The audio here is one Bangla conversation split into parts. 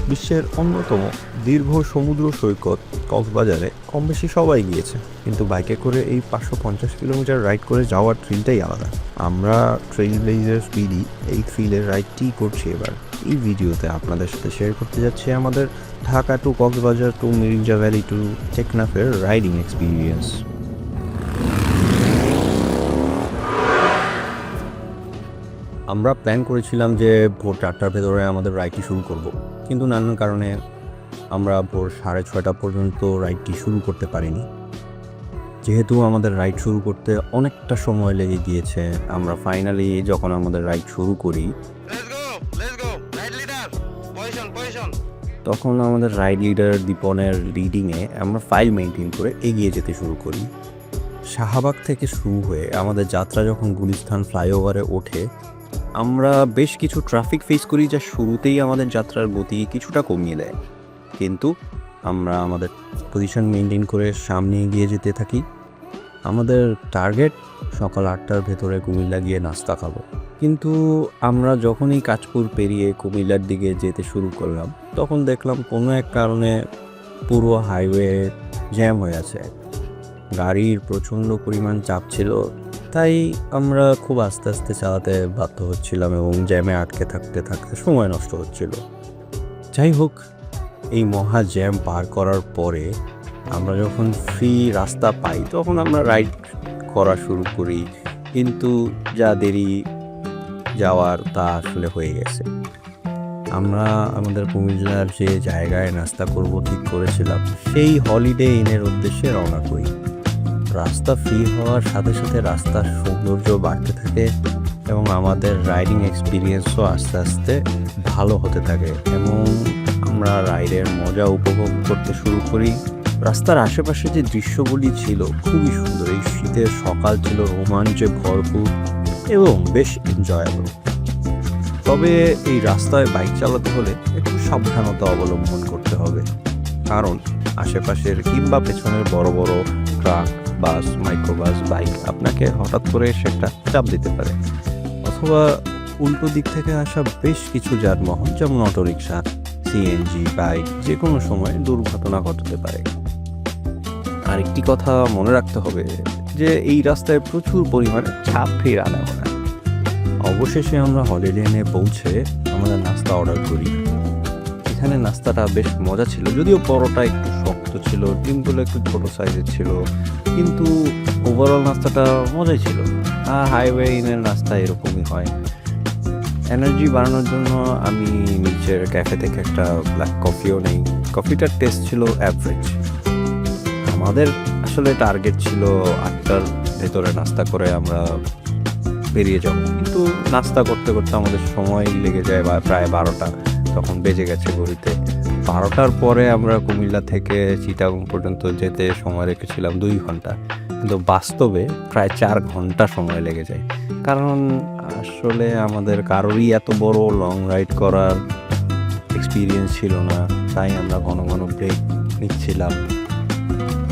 বিশ্বের অন্যতম দীর্ঘ সমুদ্র সৈকত কক্সবাজারে কম বেশি সবাই গিয়েছে, কিন্তু বাইকে করে এই 550 কিলোমিটার রাইড করে যাওয়ার থ্রিলটাই আলাদা। আমরা ট্রেইল ব্লেজার স্পিডি এই থ্রিলের রাইডটি করছি এবার। এই ভিডিওতে আপনাদের সাথে শেয়ার করতে যাচ্ছি আমাদের Dhaka to Cox's Bazar to Mirinja valley to টেকনাফের রাইডিং এক্সপিরিয়েন্স। আমরা প্ল্যান করেছিলাম যে ভোর 4টার ভেতরে আমাদের রাইডটি শুরু করব, কিন্তু নানান কারণে আমরা ভোর 6:30 পর্যন্ত রাইডটি শুরু করতে পারিনি। যেহেতু আমাদের রাইড শুরু করতে অনেকটা সময় লেগে গিয়েছে, আমরা ফাইনালি যখন আমাদের রাইড শুরু করি তখন আমাদের রাইড লিডার দীপনের লিডিংয়ে আমরা ফাইল মেনটেন করে এগিয়ে যেতে শুরু করি। শাহবাগ থেকে শুরু হয়ে আমাদের যাত্রা যখন গুলিস্তান ফ্লাইওভারে ওঠে, আমরা বেশ কিছু ট্রাফিক ফেস করি, যা শুরুতেই আমাদের যাত্রার গতি কিছুটা কমিয়ে দেয়। কিন্তু আমরা আমাদের পজিশন মেনটেন করে সামনে এগিয়ে যেতে থাকি। আমাদের টার্গেট সকাল 8টার ভেতরে কুমিল্লা গিয়ে নাস্তা খাবো, কিন্তু আমরা যখনই কাঁচপুর পেরিয়ে কুমিল্লার দিকে যেতে শুরু করলাম তখন দেখলাম কোনো এক কারণে পুরো হাইওয়ে জ্যাম হয়ে আছে। গাড়ির প্রচণ্ড পরিমাণ চাপ ছিল, তাই আমরা খুব আস্তে আস্তে চালাতে বাধ্য হচ্ছিলাম এবং জ্যামে আটকে থাকতে থাকতে সময় নষ্ট হচ্ছিল। যাই হোক, এই মহা জ্যাম পার করার পরে আমরা যখন ফ্রি রাস্তা পাই তখন আমরা রাইড করা শুরু করি, কিন্তু যা দেরি যাওয়ার তা আসলে হয়ে গেছে। আমরা আমাদের কুমিল্লার যে জায়গায় নাস্তা করব ঠিক করেছিলাম সেই হলিডে ইনের উদ্দেশ্যে রওনা করি। রাস্তা ফ্রি হওয়ার সাথে সাথে রাস্তার সৌন্দর্য বাড়তে থাকে এবং আমাদের রাইডিং এক্সপিরিয়েন্সও আস্তে আস্তে ভালো হতে থাকে এবং আমরা রাইডের মজা উপভোগ করতে শুরু করি। রাস্তার আশেপাশে যে দৃশ্যগুলি ছিল খুবই সুন্দর। এই শীতের সকাল ছিল রোমাঞ্চে ভরপুর এবং বেশ এনজয়েবল। তবে এই রাস্তায় বাইক চালাতে হলে একটু সাবধানতা অবলম্বন করতে হবে, কারণ আশেপাশের কিংবা পেছনের বড় বড় ট্রাক, বাস, মাইক্রোবাস, বাইক আপনাকে হঠাৎ করে এসে একটা চাপ দিতে পারে, অথবা উল্টো দিক থেকে আসা বেশ কিছু যানবাহন যেমন অটোরিকশা, সিএনজি, বাইক যে কোনো সময় দুর্ঘটনা ঘটাতে পারে। আরেকটি কথা মনে রাখতে হবে যে এই রাস্তায় প্রচুর পরিমাণে চাপ ফের আনা হয়। অবশেষে আমরা হলিডে ইনে পৌঁছে আমাদের নাস্তা অর্ডার করি। এখানে নাস্তাটা বেশ মজা ছিল, যদিও পরোটা একটু শক্ত ছিল, ডিমগুলো একটু ছোট সাইজের ছিল, কিন্তু ওভারঅল নাস্তাটা মজাই ছিল। আর হাইওয়ে ইনের নাস্তা এরকমই হয়। এনার্জি বাড়ানোর জন্য আমি নিচের ক্যাফে থেকে একটা ব্ল্যাক কফিও নেই। কফিটার টেস্ট ছিল অ্যাভারেজ। আমাদের আসলে টার্গেট ছিল 8টার ভেতরে নাস্তা করে আমরা বেরিয়ে যাব, কিন্তু নাস্তা করতে করতে আমাদের সময় লেগে যায় প্রায় 12টা। তখন বেজে গেছে ঘড়িতে 12টার পরে আমরা কুমিল্লা থেকে চিটাগং পর্যন্ত যেতে সময় রেখেছিলাম 2 ঘন্টা, কিন্তু বাস্তবে প্রায় 4 ঘন্টা সময় লেগে যায়। কারণ আসলে আমাদের কারোরই এত বড় লং রাইড করার এক্সপিরিয়েন্স ছিল না, তাই আমরা ঘন ঘন ব্রেক নিচ্ছিলাম।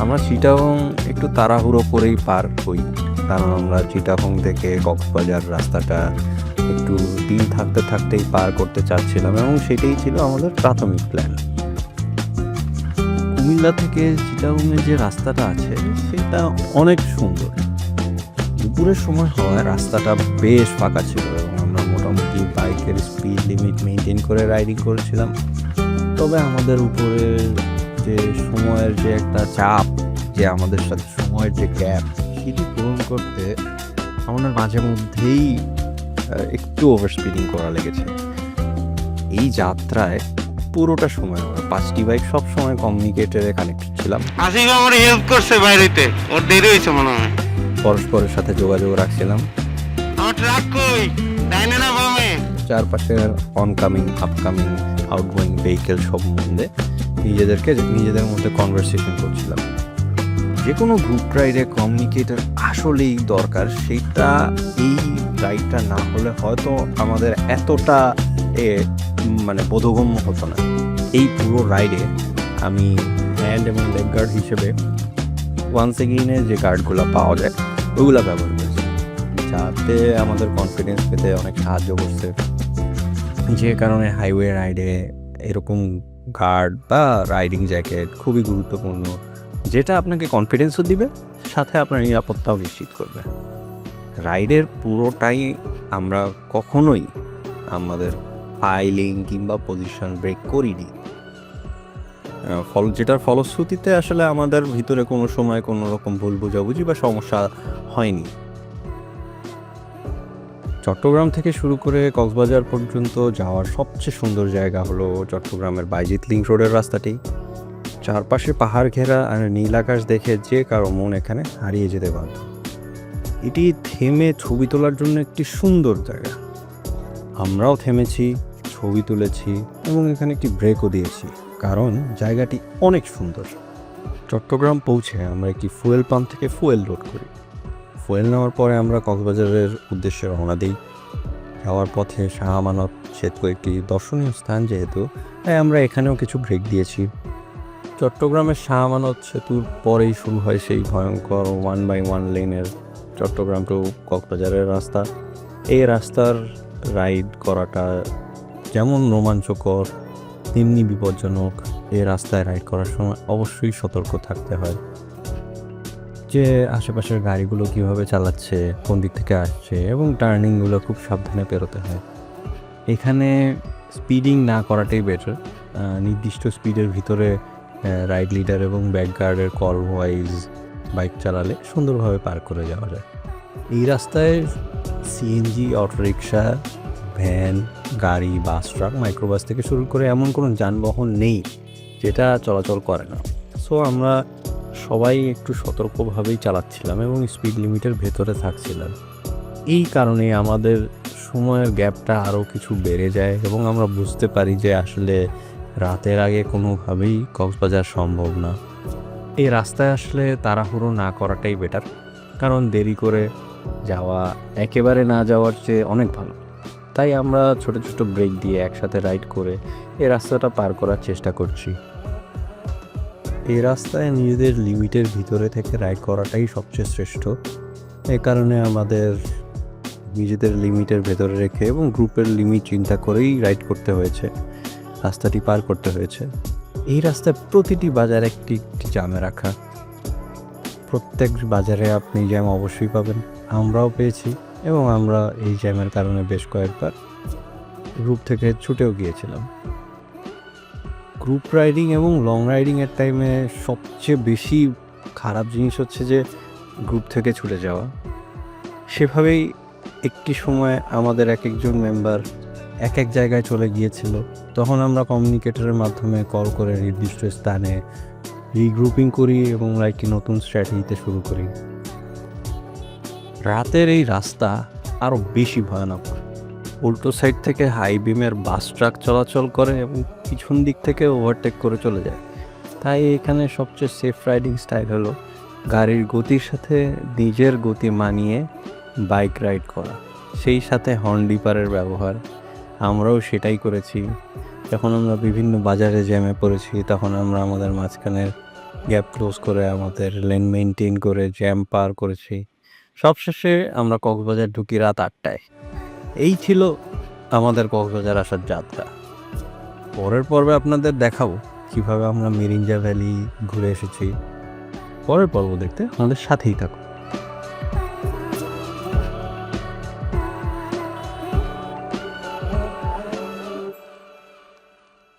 আমরা চিটাগং একটু তাড়াহুড়ো করেই পার হই, কারণ আমরা চিটাগং থেকে কক্সবাজার রাস্তাটা একটু দিন থাকতে থাকতেই পার করতে চাচ্ছিলাম এবং সেটাই ছিল আমাদের প্রাথমিক প্ল্যান। কুমিল্লা থেকে চিটাগংয়ের যে রাস্তাটা আছে সেটা অনেক সুন্দর। দুপুরের সময় হওয়ায় রাস্তাটা বেশ ফাঁকা ছিল এবং আমরা মোটামুটি বাইকের স্পিড লিমিট মেনটেন করে রাইডিং করেছিলাম। তবে আমাদের উপরে যে সময়ের যে একটা চাপ, যে আমাদের সাথে সময়ের যে গ্যাপ, সেটি পূরণ করতে আমাদের মাঝে মধ্যেই একটু ওভার স্পিডিং করা লেগেছে। এই যাত্রায় পুরোটা সময় আমরা 5টি বাইক সব সময় কমিউনিকেটরে কানেক্টেড ছিলাম। আসিফ আমার হেল্প করছে বাইরেতে, ওর দেরি হয়েছে মনে হয়। পরস্পরের সাথে যোগাযোগ রাখছিলাম। আমার ট্রাক কই, ডাইনে না বামে? চারপাশের অনকামিং, আপকামিং, আউটগোয়িং ভেহিকেল সম্বন্ধে নিজেদের মধ্যে কনভারসেশন করছিলাম। যে কোনো গ্রুপ রাইডে কমিউনিকেটর আসলেই দরকার। সেটা এই রাইডটা না হলে হয়তো আমাদের এতটা বোধগম্য হতো না। এই পুরো রাইডে আমি হ্যান্ড এবং লেগ গার্ড হিসেবে ওয়ান্স এগেইনে যে গার্ডগুলো পাওয়া যায় ওইগুলো ব্যবহার করেছি, যাতে আমাদের কনফিডেন্স পেতে অনেক সাহায্য করছে। যে কারণে হাইওয়ে রাইডে এরকম গার্ড বা রাইডিং জ্যাকেট খুবই গুরুত্বপূর্ণ, যেটা আপনাকে কনফিডেন্সও দিবে, সাথে আপনার নিরাপত্তাও নিশ্চিত করবে। রাইডের পুরোটাই আমরা কখনোই আমাদের ফাইলিং কিংবা পজিশন ব্রেক করিনি, যেটার ফলশ্রুতিতে আসলে আমাদের ভিতরে কোনো সময় কোনো রকম ভুল বোঝাবুঝি বা সমস্যা হয়নি। চট্টগ্রাম থেকে শুরু করে কক্সবাজার পর্যন্ত যাওয়ার সবচেয়ে সুন্দর জায়গা হলো চট্টগ্রামের বাইজিৎ লিংক রোডের রাস্তাটি। চারপাশে পাহাড় ঘেরা আর নীল আকাশ দেখে যে কারো মন এখানে হারিয়ে যেতে বাধ্য। এটি থেমে ছবি তোলার জন্য একটি সুন্দর জায়গা। আমরাও থেমেছি, ছবি তুলেছি এবং এখানে একটি ব্রেকও দিয়েছি, কারণ জায়গাটি অনেক সুন্দর। চট্টগ্রাম পৌঁছে আমরা একটি ফুয়েল পাম্প থেকে ফুয়েল লোড করি। ফুয়েল নেওয়ার পরে আমরা কক্সবাজারের উদ্দেশ্যে রওনা দিই। যাওয়ার পথে শাহ আমানত সেতু একটি দর্শনীয় স্থান, যেহেতু তাই আমরা এখানেও কিছু ব্রেক দিয়েছি। চট্টগ্রামের শাহ আমানত সেতুর পরেই শুরু হয় সেই ভয়ঙ্কর 1x1 লেনের চট্টগ্রাম টু কক্সবাজারের রাস্তা। এই রাস্তার রাইড করাটা যেমন রোমাঞ্চকর তেমনি বিপজ্জনক। এই রাস্তায় রাইড করার সময় অবশ্যই সতর্ক থাকতে হয় যে আশেপাশের গাড়িগুলো কীভাবে চালাচ্ছে, কোন দিক থেকে আসছে, এবং টার্নিংগুলো খুব সাবধানে পেরোতে হয়। এখানে স্পিডিং না করাটাই বেটার। নির্দিষ্ট স্পিডের ভিতরে রাইড লিডার এবং ব্যাকগার্ডের কল ওয়াইজ বাইক চালালে সুন্দরভাবে পার করে যাওয়া যায়। এই রাস্তায় সিএনজি, অটোরিকশা, ভ্যান, গাড়ি, বাস, ট্রাক, মাইক্রোবাস থেকে শুরু করে এমন কোনো যানবাহন নেই যেটা চলাচল করে না। সো আমরা সবাই একটু সতর্কভাবেই চালাচ্ছিলাম এবং স্পিড লিমিটের ভেতরে থাকছিলাম। এই কারণে আমাদের সময়ের গ্যাপটা আরও কিছু বেড়ে যায় এবং আমরা বুঝতে পারি যে আসলে রাতের আগে কোনোভাবেই কক্সবাজার সম্ভব না। এই রাস্তায় আসলে তাড়াহুড়ো না করাটাই বেটার, কারণ দেরি করে যাওয়া একেবারে না যাওয়ার চেয়ে অনেক ভালো। তাই আমরা ছোট ছোট ব্রেক দিয়ে একসাথে রাইড করে এই রাস্তাটা পার করার চেষ্টা করছি। এই রাস্তায় নিজেদের লিমিটের ভিতরে থেকে রাইড করাটাই সবচেয়ে শ্রেষ্ঠ। এই কারণে আমাদের নিজেদের লিমিটের ভেতরে রেখে এবং গ্রুপের লিমিট চিন্তা করেই রাইড করতে হয়েছে, রাস্তাটি পার করতে হয়েছে। এই রাস্তায় প্রতিটি বাজার একটি একটি জ্যামে রাখা। প্রত্যেক বাজারে আপনি জ্যাম অবশ্যই পাবেন, আমরাও পেয়েছি এবং আমরা এই জ্যামের কারণে বেশ কয়েকবার গ্রুপ থেকে ছুটেও গিয়েছিলাম। গ্রুপ রাইডিং এবং লং রাইডিংয়ের টাইমে সবচেয়ে বেশি খারাপ জিনিস হচ্ছে যে গ্রুপ থেকে ছুটে যাওয়া। সেভাবেই একটি সময় আমাদের এক একজন মেম্বার এক এক জায়গায় চলে গিয়েছিল। তখন আমরা কমিউনিকেটরের মাধ্যমে কল করে নির্দিষ্ট স্থানে রিগ্রুপিং করি এবং একটি নতুন স্ট্র্যাটেজিতে শুরু করি। রাতের এই রাস্তা আরও বেশি ভয়ানক। উল্টো সাইড থেকে হাই বিমের বাস ট্রাক চলাচল করে এবং পিছন দিক থেকে ওভারটেক করে চলে যায়। তাই এখানে সবচেয়ে সেফ রাইডিং স্টাইল হলো গাড়ির গতির সাথে নিজের গতি মানিয়ে বাইক রাইড করা, সেই সাথে হর্ন ডিপারের ব্যবহার। আমরাও সেটাই করেছি। যখন আমরা বিভিন্ন বাজারে জ্যামে পড়েছি তখন আমরা আমাদের মাঝখানের গ্যাপ ক্লোজ করে আমাদের লেন মেনটেন করে জ্যাম পার করেছি। সবশেষে আমরা কক্সবাজার ঢুকি রাত 8টায়। এই ছিল আমাদের কক্সবাজার আসার যাত্রা। পরের পর্বে আপনাদের দেখাবো কীভাবে আমরা মিরিঞ্জা ভ্যালি ঘুরে এসেছি। পরের পর্ব দেখতে আমাদের সাথেই থাকুন।